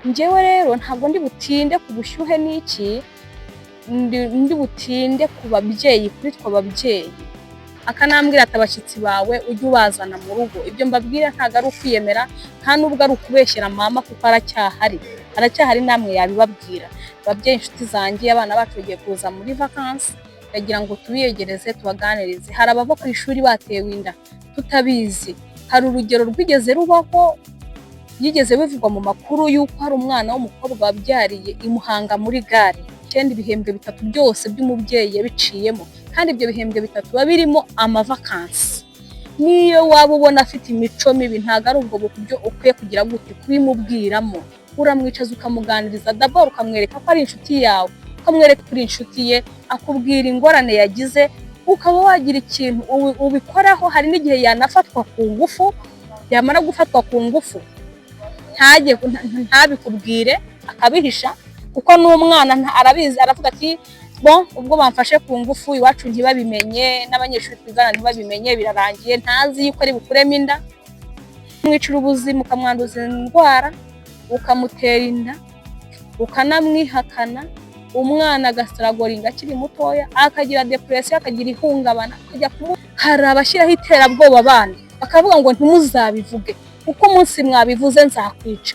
njyewe rero ntabwo ndi butinde ku bushyuhe n'iki, ndi butinde ku babyeyi, kuri twe ababyeyi. Akanambwira ati abashyitsi bawe ujye ubazana mu rugo. Ibyo mbabwira ntabwo ari ukwiyemera, nta nubwo ari ukubeshyera mama kuko aracyahari namwe yabibabwira. Babyeyi inshuti zanjye, abana bacu bagiye kuza muri vacances, ndagira ngo tubiyegereze tubaganirize. Hari abava ku ishuri batewe inda tutabizi. Hari urugero rwigeze rubaho, yigeze bivugwa mu makuru y'uko hari umwana w'umukobwa wabyariye i Muhanga muri gare. 9 ibihembwe 3 byose by'umubyeyi yabiciyemo, kandi ibyo bihembwe 3 biba birimo amavakansi. Niyo waba ubona afite imico mibi, ntago ari ubwo buryo ukwiye kugira gute kubimubwiramo. Uramwicaza ukamuganiriza, d'abord ukamwereka ko ari inshuti yawe, ukamwereka kuri inshuti ye, akubwira ingorane yagize, ukaba wagira ikintu ubikoraho. Hari n'igihe yanafatwa ku ngufu, yamara gufatwa ku ngufu ntabikubwire, akabihisha, kuko n'umwana arabizi, aravuga ati bon ubwo bamfashe ku ngufu iwacu ntibabimenye, n'abanyeshuri twigana ntibabimenye, birarangiye, ntazi yuko ari bukuremo inda. Mwicira ubuzima, ukamwanduza indwara, ukamutera inda, ukanamwihakana, umwana agasaragoringa akiri mutoya, akagira depression, akagira ihungabana, hari abashyiraho iterabwoba abana bakavuga ngo ntimuzabivuge, kuko umunsi mwabivuze nzakwica.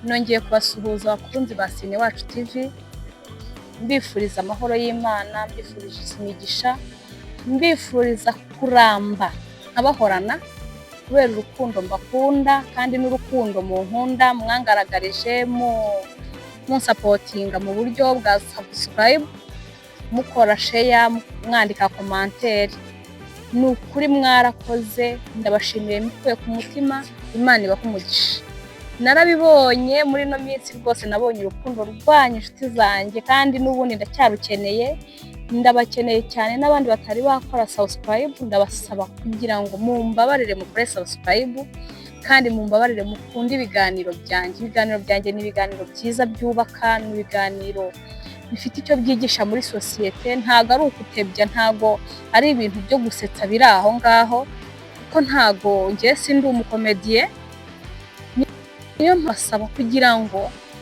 Nongeye kubasuhuza abakunzi ba Sinewacu TV, mbifuriza amahoro y'Imana, mbifurije imigisha, mbifuriza kuramba nkabahorana kubera urukundo mbakunda, kandi n'urukundo mu nkunda mwangaragarije mu supportinga mu buryo bwa subscribe, mukora share, mwandika commentaire. Ni ukuri mwarakoze, ndabashimiye mbikuye ku mutima. Imana ibahe umugisha. Narabibonye muri no minsi rwose, nabonye urukundo rwanyu inshuti zanjye, kandi n'ubundi ndacyarukeneye, ndabakeneye cyane. N'abandi batari bakora subscribe, ndabasaba kugira ngo mumbabarire mukore subscribe, kandi mumbabarire mukunde ibiganiro byanjye. Ibiganiro byanjye ni ibiganiro byiza byubaka, ni ibiganiro bifite icyo byigisha muri sosiyete. Ntago ari ukutebya, ntago ari ibintu byo gusetsa biri aho ngaho, kuko ntago njye sindi umukomediye. Niyo mpasaba kugira ngo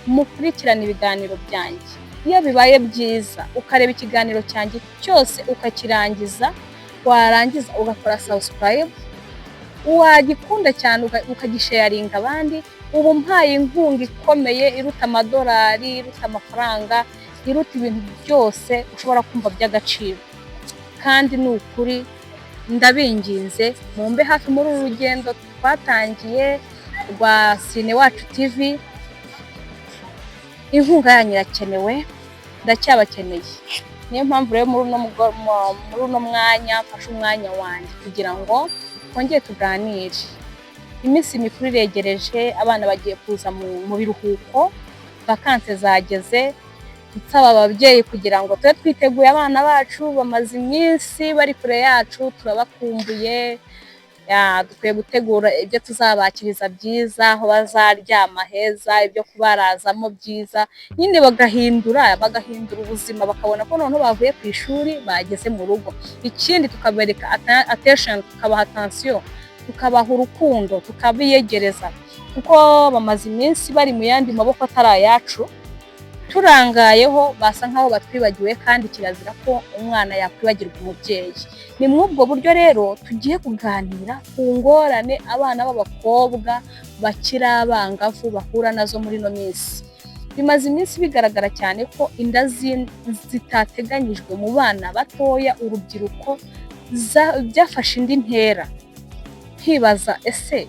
mukurikirane ibiganiro byanjye. Iyo bibaye byiza ukareba ikiganiro cyanjye cyose ukakirangiza, warangiza ugakora subscribe, wagikunda cyane ukagisharinga abandi, ubu mpaye inkunga ikomeye iruta amadolari, iruta amafaranga, iruta ibintu byose ushobora kumva by'agaciro. Kandi ni ukuri ndabinginze mumbe hafi muri uru rugendo twatangiye rwa Sinewacu TV. Inkunga yanyu irakenewe, ndacyabakeneye. Niyo mpamvu rero muri uno mwanya mfashe umwanya wanjye kugira ngo twongere tuganire. Iminsi mikuru iregereje, abana bagiye kuza mu biruhuko, vacances zageze. Nsaba ababyeyi kugira ngo tube twiteguye, abana bacu bamaze iminsi bari kure yacu, turabakumbuye. Dukwiye gutegura ibyo tuzabakiriza byiza, aho bazaryama heza, ibyo kubarazamo byiza, nyine bagahindura ubuzima, bakabona ko noneho bavuye ku ishuri bageze mu rugo. Ikindi tukabereka attention, tukabaha attention, tukabaha urukundo, tukabiyegereza, kuko bamaze iminsi bari mu yandi maboko atari ayacu, turangayeho basa nkaho batwibagiwe, kandi kirazira ko umwana yakwibagirwa umubyeyi. Ni muri ubwo buryo rero tugiye kuganira ku ngorane abana b'abakobwa bakiri abangavu bahura nazo muri no minsi. Bimaze iminsi bigaragara cyane ko inda zitateganyijwe mu bana batoya, urubyiruko, byafashe indi ntera. Nkibaza ese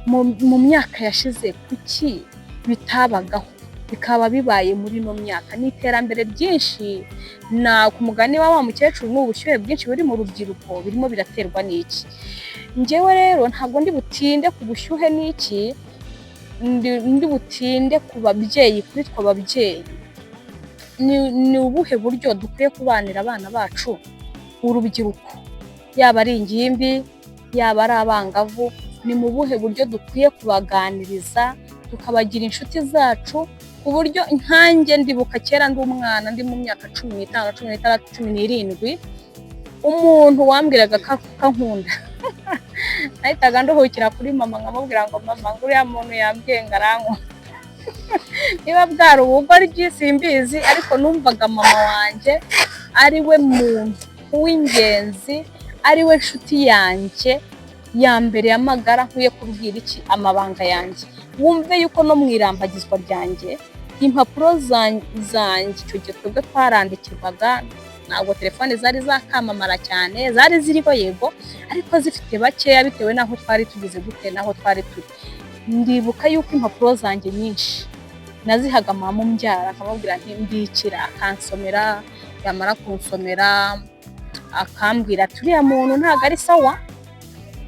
mu myaka yashize kuki bitabagaho, bikaba bibaye muri no myaka? N'iterambere ryinshi, na ku mugani wa mukecuru, n'ubushyuhe bwinshi buri mu rubyiruko birimo biraterwa n'iki? Njyewe rero ntabwo ndi butinde ku bushyuhe n'iki, ndi butinde ku babyeyi, kuri twe ababyeyi. Ni ubuhe buryo dukwiye kubanira abana bacu, urubyiruko, yaba ari ingimbi, yaba ari abangavu? Ni mu buhe buryo dukwiye kubaganiriza, tukabagira inshuti zacu, ku buryo nkanjye ndibuka kera ndi umwana, ndi mu myaka 15, 16, 17, umuntu wambwiraga ko ankunda nahitaga nduhukira kuri mama nkamubwira ngo mama nguriya muntu yambwiye ngo arankwa. Niba bwari ubugoryi simbizi, ariko numvaga mama wanjye ari we muntu w'ingenzi, ari we nshuti yanjye ya mbere y'amagara nkwiye kubwira iki amabanga yanjye. Wumve yuko no mu irambagizwa ryanjye impapuro zanjye icyo gihe twebwe twarandikirwaga, ntabwo telefone zari zakamamara cyane, zari ziriho yego ariko zifite bakeya bitewe n'aho twari tugeze gute n'aho twari turi. Ndibuka yuko impapuro zanjye nyinshi nazihaga mama umbyara, akamubwira nti mbikira, akansomera, yamara kunsomera akambwira turiya muntu ntabwo ari sawa,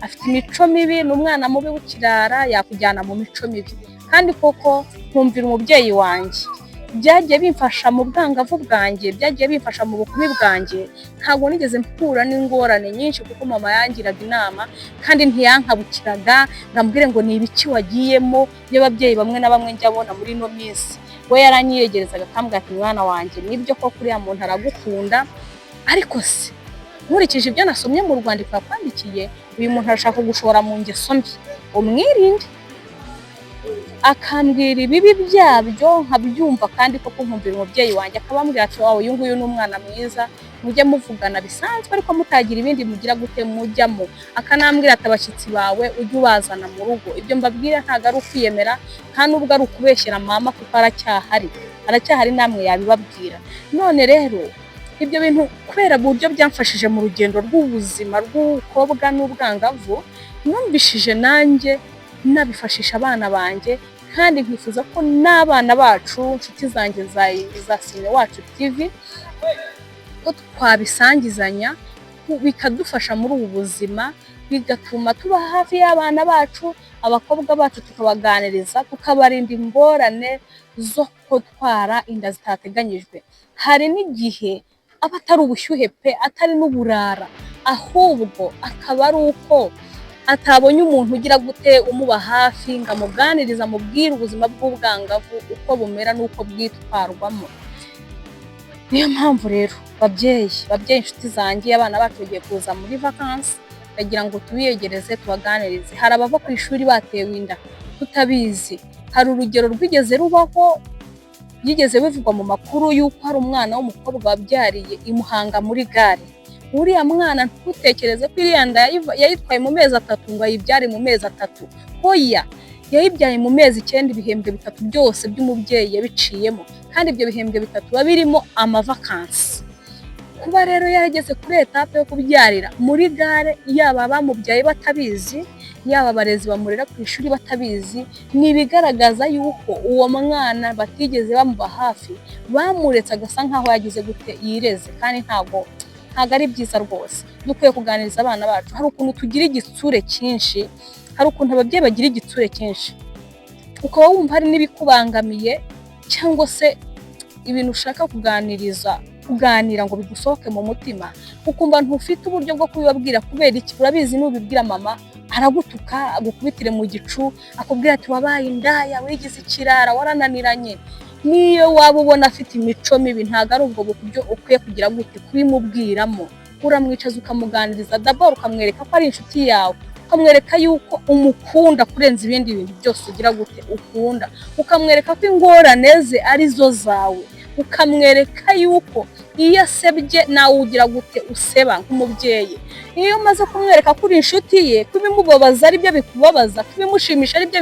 afite imico mibi, n'umwana mubi w'ikirara yakujyana mu mico mibi. Kandi koko nkumvira umubyeyi wanjye, byagiye bimfasha mu bwangavu bwanjye, byagiye bimfasha mu bukumi bwanjye. Ntabwo nigeze mpura n'ingorane nyinshi kuko mama yangiraga inama kandi ntiyankabukiraga ngambwire ngo ni ibiki wagiyemo. Y'ababyeyi bamwe na bamwe njya abona muri no minsi, we yaranyiyegerezaga akambwira ati mwana wanjye nibyo ko kuriya muntu aragukunda, ariko se nkurikije ibyo nasomye mu rwandiko yakwandikiye, uyu muntu arashaka gushora mu ngeso mbi, umwirinde. Akambwira ibibi byabyo nkabyumva, kandi koko nkumvira umubyeyi wanjye akabambwira ati wawe uyu nguyu ni umwana mwiza, mujye muvugana bisanzwe ariko mutagira ibindi mugira gute mujyamo. Akanambwira ati abashyitsi bawe ujye ubazana mu rugo. Ibyo mbabwira ntabwo ari ukwiyemera, nta nubwo ari ukubeshyera mama kuko aracyahari namwe yabibabwira. None rero ibyo bintu kubera uburyo byamfashije mu rugendo rw'ubuzima rw'ubukobwa n'ubwangavu, numvishije nanjye nabifashisha abana banjye, kandi nkifuza ko n'abana bacu, inshuti zanjye za Sine Wacu TV, ko twabisangizanya bikadufasha muri ubu buzima, bigatuma tuba hafi y'abana bacu, abakobwa bacu tukabaganiriza, tukabarinda ingorane zo gutwara inda zitateganyijwe. Hari n'igihe aba atari ubushyuhe pe, atari n'uburara, ahubwo akaba ari uko atabonye umuntu ugira gute umuba hafi ngo amuganirize, amubwire ubuzima bw'ubwangavu uko bumera n'uko bwitwarwamo. Niyo mpamvu rero babyeyi inshuti zanjye, abana bacu bagiye kuza muri vacances, bagira ngo tubiyegereze tubaganirize. Hari abava ku ishuri batewe inda tutabizi. Hari urugero rwigeze rubaho, yigeze bivugwa mu makuru yuko hari umwana w'umukobwa wabyariye i Muhanga muri gare. Uriya mwana ntutekereze ko iriya nda yayitwaye mu mezi 3 ngo ayibyare mu mezi 3. Hoya, yayibyaye mu mezi 9, ibihembwe 3 byose by'umubyeyi yabiciyemo, kandi ibyo bihembwe 3 babirimo amavakansi. Kuba rero yarageze kuri etape yo kubyarira muri gare, yaba bamubyaye batabizi, yaba abarezi bamurera ku ishuri batabizi, nibigaragaza yuko uwo mwana batigeze bamuba hafi, bamuretse agasa nkaho yagize gute yireze, kandi ntabwo ari byiza rwose. Dukwiye kuganiriza abana bacu. Hari ukuntu tugira igitsure cyinshi, hari ukuntu ababyeyi bagira igitsure cyinshi, ukaba wumva hari n'ibikubangamiye cyangwa se ibintu ushaka kuganira ngo bigusohoke mu mutima, ukumva ntufite uburyo bwo kubibabwira. Kubera iki? Urabizi n'ubibwira mama aragutuka, agukubitire mu gicu, akubwira ati wabaye indaya, wigize ikirara, warananiranye. Niyo waba ubona afite imico mibi, ntabwo ari ubwo buryo ukwiye kugira gute kubimubwiramo. Uramwicaza ukamuganiriza, d'abord ukamwereka ko ari inshuti yawe, ukamwereka yuko umukunda kurenza ibindi bintu byose ugira gute ukunda, ukamwereka ko ingorane ze ari zo zawe, ukamwereka yuko iyo asebye nawe ugira gute useba nk'umubyeyi. Iyo umaze kumwereka ko uri inshuti ye, kubimubabaza ari byo bikubabaza, kubimushimisha ari byo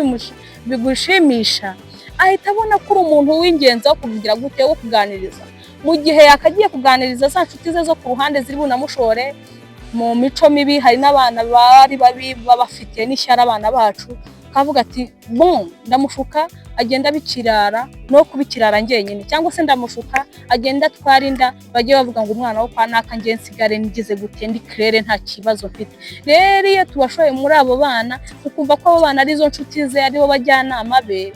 bigushimisha, ahita abona ko uri umuntu w'ingenzi wo kugira gute wo kuganiriza. Mu gihe yakagiye kuganiriza za nshuti ze zo ku ruhande ziri bunamushore mu mico mibi, hari n'abana bari babi babafite n'ishyara abana bacu, kavuga ati ndamushuka agenda bikirara no kubikirara ngenyine, cyangwa se ndamushuka agenda twarinda bagiye bavuga ngo umwana wo kwa naka ngiye nsigare nigize gute ndi claire nta kibazo mfite. Rero iyo tubashoye muri abo bana, ukumva ko abo bana ari zo nshuti ze, ari bo bajyanama be,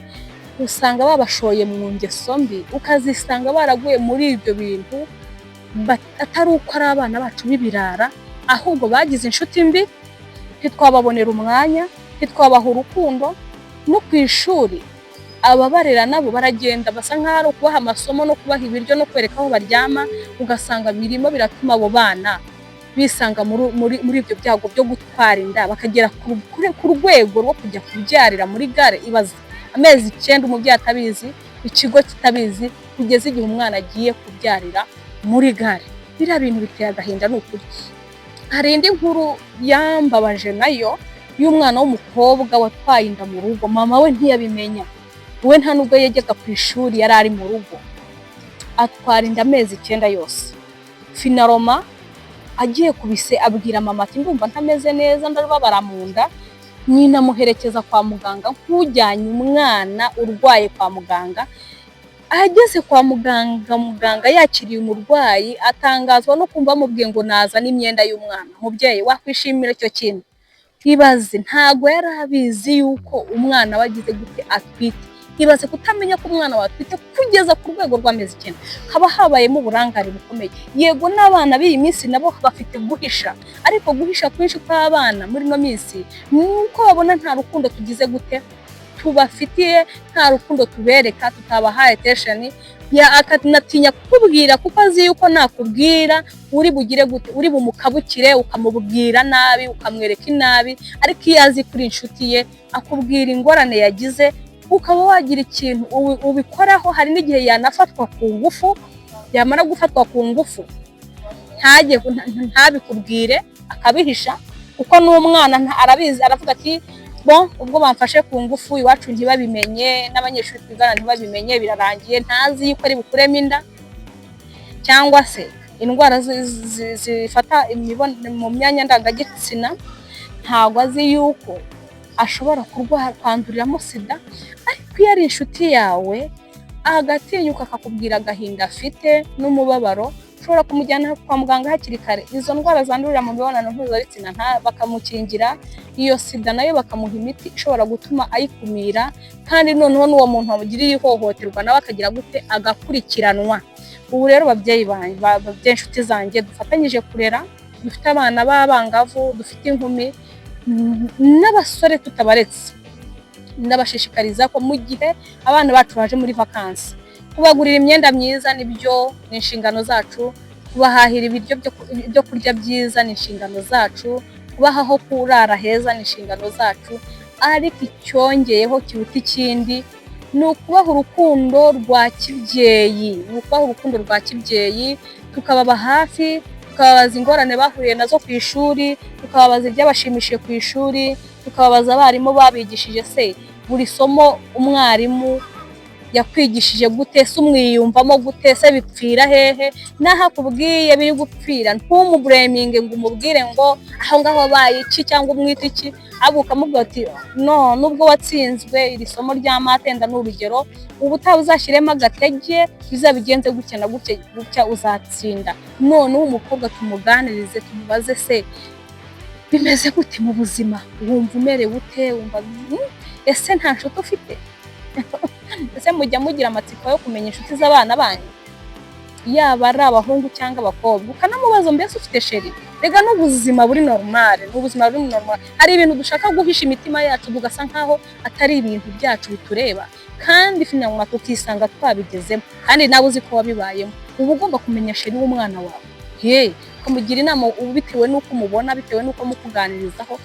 usanga babashoye mu ngeso mbi, ukazisanga baraguye muri ibyo bintu, atari uko ari abana bacu b'ibirara, ahubwo bagize inshuti mbi, ntitwababonera umwanya, ntitwabaha urukundo. No ku ishuri ababarera nabo baragenda basa nk'aho ari ukubaha amasomo no kubaha ibiryo no kwereka aho baryama, ugasanga birimo biratuma abo bana bisanga muri ibyo byago byo gutwara inda bakagera ku rwego rwo kujya kubyarira muri gare. Ibaza amezi 9 umubyeyi atabizi, ikigo kitabizi, kugeza igihe umwana agiye kubyarira muri gare. Biriya bintu biteye agahinda n'ukuri. Hari indi nkuru yambabaje nayo y'umwana w'umukobwa watwaye inda mu rugo, mama we ntiyabimenya, we nta nubwo yajyaga ku ishuri, yari ari mu rugo, atwara inda amezi 9 yose. Finaroma agiye kubise abwira mama ati ndumva ntameze neza, ndarubabara mu nda, nyina muherekeza kwa muganga nk'ujyanye umwana urwaye kwa muganga. Ageze kwa muganga, muganga yakiriye umurwayi, atangazwa no kumva amubwiye ngo naza n'imyenda y'umwana. Umubyeyi wakwishimira icyo kintu? Ibaze ntago yari abizi yuko umwana wagize gute atwite. Ibaze kutamenya ko umwana watwite kugeza ku rwego rw'amezi 9. Haba habayemo uburangare bukomeye. Yego n'abana b'iyi minsi nabo bafite guhisha, ariko guhisha kwinshi kw'abana muri no minsi nuko babona nta rukundo tugize gute tubafitiye, nta rukundo tubereka, tutabahaye attention. Akanatinya kukubwira kuko azi yuko nakubwira uri bugire gute, uri bumukabukire, ukamubwira nabi, ukamwereka inabi. Ariko iyo azi kuri inshuti ye akubwira ingorane yagize, ukaba wagira ikintu ubikoraho. Hari n'igihe yanafatwa ku ngufu, yamara gufatwa ku ngufu ntabikubwire, akabihisha kuko n'umwana arabizi, aravuga ati bon ubwo bamfashe ku ngufu iwacu ntibabimenye, n'abanyeshuri twigana ntibabimenye, birarangiye. Ntazi yuko ari bukuremo inda, cyangwa se indwara zifata mu myanya ndangagitsina, ntabwo azi yuko ashobora kwanduriramo sida. Ariko iyo ari inshuti yawe agatinyuka akakubwira agahinda afite n'umubabaro, ushobora kumujyana kwa muganga hakiri kare. Izo ndwara zandurira mu mibonano mpuzabitsina bakamukingira iyo sida, nayo bakamuha imiti ishobora gutuma ayikumira, kandi noneho n'uwo muntu wamugiriye ihohoterwa nawe akagira gute agakurikiranwa. Ubu rero babyeyi banjye, babyeyi inshuti zanjye, dufatanyije kurera, dufite abana b'abangavu, dufite inkumi n'abasore tutabaretse, ndabashishikariza ko mu gihe abana bacu baje muri vacances, kubagurira imyenda myiza nibyo, ni inshingano zacu. Kubahahira ibiryo byo kurya byiza ni inshingano zacu. Kubaha aho kurara heza ni inshingano zacu. Ariko icyongeyeho kiruta ikindi ni ukubaha urukundo rwa kibyeyi, tukababa hafi, tukababaza ingorane bahuriye nazo ku ishuri, tukababaza ibyabashimishije ku ishuri, tukababaza abarimu babigishije. Se buri somo umwarimu yakwigishije gute, se umwiyumvamo gute, se bipfira hehe? Naho akubwiye biri gupfira ntumubureminge ngo umubwire ngo aho ngaho wabaye iki cyangwa umwite iki, ahubwo ukamubwira ati no, nubwo watsinzwe iri somo rya matenda n'urugero, ubutaha uzashyiremo agatege, bizabigenze gutya na gutya uzatsinda. Noneho umukobwa tumuganirize, tumubaze se bimeze gute mu buzima, wumva umerewe ute, wumva ese nta nshuti ufite? Ese mujya mugira amatsiko yo kumenya inshuti z'abana banyu, yaba ari abahungu cyangwa abakobwa? Ukanamubaza mbese ufite sheri? Rega n'ubuzima buri normal, hari ibintu dushaka guhisha imitima yacu tugasa nkaho atari ibintu byacu bitureba, kandi finanyuma tukisanga twabigezemo, kandi nawe uzi ko wabibayemo. Uba ugomba kumenya sheri w'umwana wawe, ukamugira inama bitewe n'uko umubona, bitewe n'uko mukuganirizaho,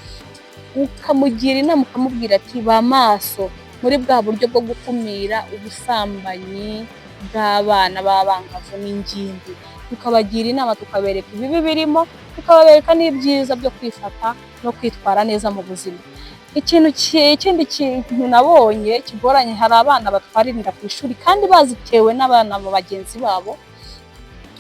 ukamugira inama ukamubwira ati ba maso muri bwa buryo bwo gukumira ubusambanyi bw'abana b'abangavu n'ingimbi. Tukabagira inama, tukabereka ibibi birimo, tukabereka n'ibyiza byo kwifata no kwitwara neza mu buzima. Ikindi kintu nabonye kigoranye, hari abana batwarira inda ku ishuri kandi bazitewe n'abana bagenzi babo.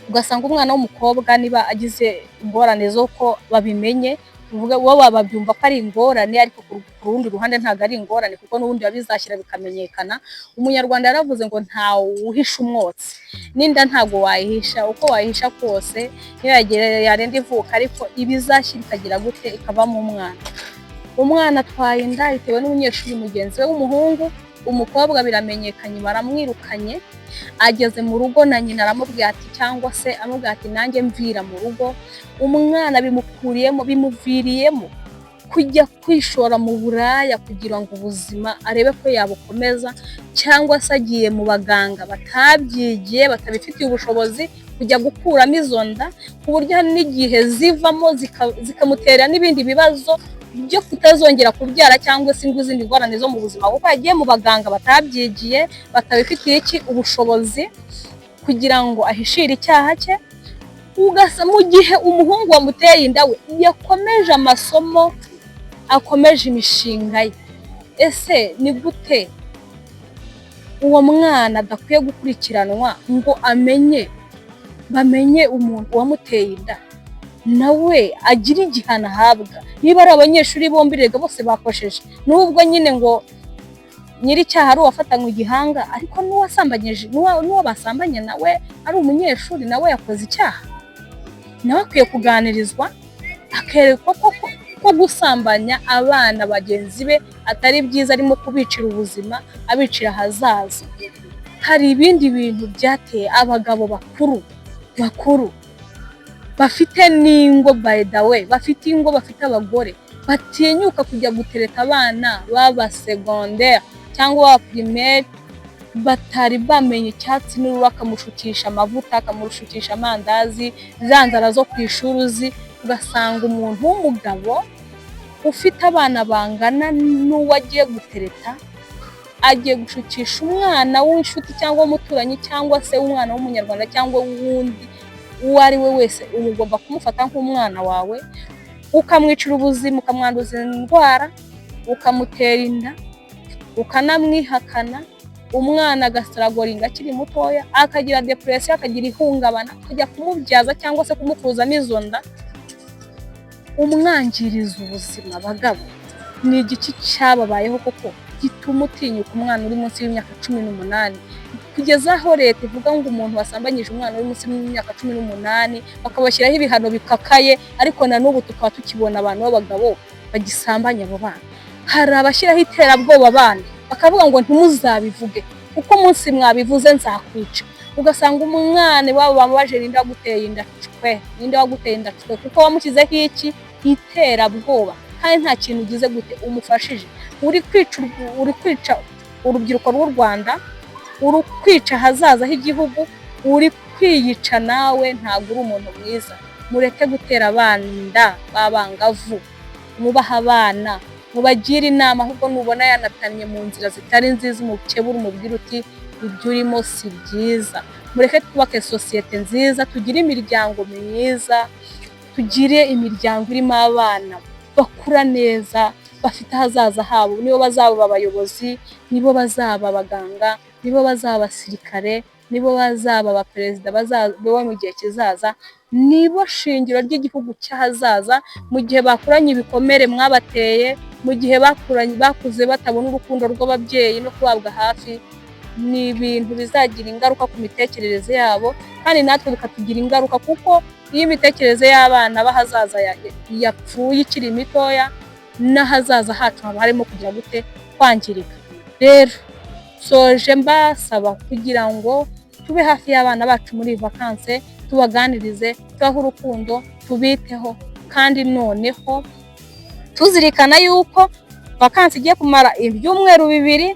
Ugasanga umwana w'umukobwa niba agize ingorane zo ko babimenye, wowe babyumva ko ari ingorane, ariko ku rundi ruhande ntabwo ari ingorane, kuko n'ubundi babizashyira bikamenyekana. Umunyarwanda yaravuze ngo ntawe uhisha umwotsi, n'inda ntabwo wayihisha, uko wayihisha kose niyo yarenda ivuka, ariko ibizashyira ikagira gute ikavamo umwana. Umwana atwaye inda bitewe n'umunyeshuri mugenzi we w'umuhungu, umukobwa biramenyekanye, baramwirukanye, ageze mu rugo na nyina aramubwira ati, cyangwa se amubwira ati nanjye mvira mu rugo. Umwana bimuviriyemo kujya kwishora mu buraya kugira ngo ubuzima arebe ko yabukomeza, cyangwa se agiye mu baganga batabyigiye, batabifitiye ubushobozi, kujya gukuramo izo nda, ku buryo hari n'igihe zivamo zikamutera n'ibindi bibazo byo kutazongera kubyara cyangwa se izindi ngorane zo mu buzima, kuko yagiye mu baganga batabyigiye, batabifitiye ubushobozi kugira ngo ahishire icyaha cye. Ugasa mu gihe umuhungu wamuteye inda we yakomeje amasomo, akomeje imishinga ye. Ese ni gute uwo mwana adakwiye gukurikiranwa ngo bamenye umuntu wamuteye inda, nawe agira igihano ahabwa? Niba ari abanyeshuri bombi rega bose bakosheje, nubwo nyine ngo nyir'icyaha ari uwafatanywe igihanga, ariko n'uwo basambanye nawe ari umunyeshuri, nawe yakoze icyaha, nawe akwiye kuganirizwa akerekwa ko gusambanya abana bagenzi be atari byiza, arimo kubicira ubuzima, abicira ahazaza. Hari ibindi bintu byateye abagabo bakuru bafite n'ingo, by the way, bafite ingo, bafite abagore, batinyuka kujya gutereta abana baba secondaire cyangwa baba primaire, batari bamenye icyatsi n'ururo, akamushukisha amavuta, akamushukisha amandazi, za nzara zo ku ishuri uzi. Ugasanga umuntu w'umugabo ufite abana bangana n'uwo agiye gutereta, agiye gushukisha umwana w'inshuti cyangwa umuturanyi, cyangwa se umwana w'umunyarwanda cyangwa uwundi uwo ari we wese. Ugomba kumufata nk'umwana wawe, ukamwicira ubuzima, ukamwanduza indwara, ukamutera inda, ukanamwihakana. Umwana agasaragoringa akiri mutoya, akagira depression, akagira ihungabana, ukajya kumubyaza cyangwa se kumukuzamo izo nda, umwangiriza ubuzima. Bagabo, ni igiki cyababayeho koko gituma utinyuka umwana uri munsi y'imyaka 18, kugeza aho leta ivuga ngo umuntu wasambanyije umwana uri munsi y'imyaka 18 bakabashyiraho ibihano bikakaye, ariko na n'ubu tukaba tukibona abantu b'abagabo bagisambanya abo bana. Hari abashyiraho iterabwoba abana, bakavuga ngo ntimuzabivuge kuko umunsi mwabivuze nzakwica. Ugasanga umwana wabo bamubaje ninde waguteye inda cwe, ninde waguteye inda cwe, kuko wamukizeho iki iterabwoba, kandi nta kintu ugize gute umufashije. Uri kwica urubyiruko rw'u Rwanda, uri kwica hazaza h'igihugu, uri kwiyica nawe. Ntabwo uri umuntu mwiza. Mureke gutera abana inda b'abangavu, mubaha abana, mubagire inama, ahubwo nubona yanatamye mu nzira zitari nziza, umukebura, umubwira uti ibyo urimo si byiza. Mureke twubake sosiyete nziza, tugire imiryango myiza, tugire imiryango irimo abana bakura neza, bafite ahazaza habo. Nibo bazaba abayobozi, nibo bazaba abaganga, nibo bazaba abasirikare, nibo bazaba abaperezida bazaba mu gihe kizaza, nibo shingiro ry'igihugu cy'ahazaza. Mu gihe bakuranye ibikomere mwabateye, mu gihe bakuze batabona urukundo rw'ababyeyi no kubabwa hafi, ni ibintu bizagira ingaruka ku mitekerereze yabo, kandi natwe bikatugira ingaruka, kuko iyo imitekerereze y'abana b'ahazaza yapfuye ikiri mitoya, n'ahazaza hacu haba harimo kugira gute kwangirika. Rero soje mbasaba kugira ngo tube hafi y'abana bacu muri vacances, tubaganirize, tubahe urukundo, tubiteho, kandi noneho tuzirikana yuko vacances igiye kumara ibyumweru 2,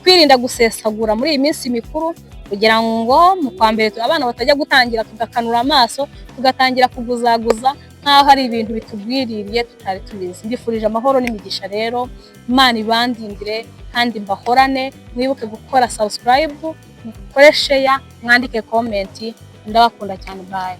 twirinda gusesagura muri iyi minsi mikuru, kugira ngo mu kwa mbere abana batajya gutangira tugakanura amaso, tugatangira kuguzaguza nkaho hari ibintu bitubwiririye tutari tubizi. Mbifurije amahoro n'imigisha rero, Imana ibandindire kandi mbahorane. Mwibuke gukora subscribe, mukore share, mwandike comment. Ndabakunda cyane, bye.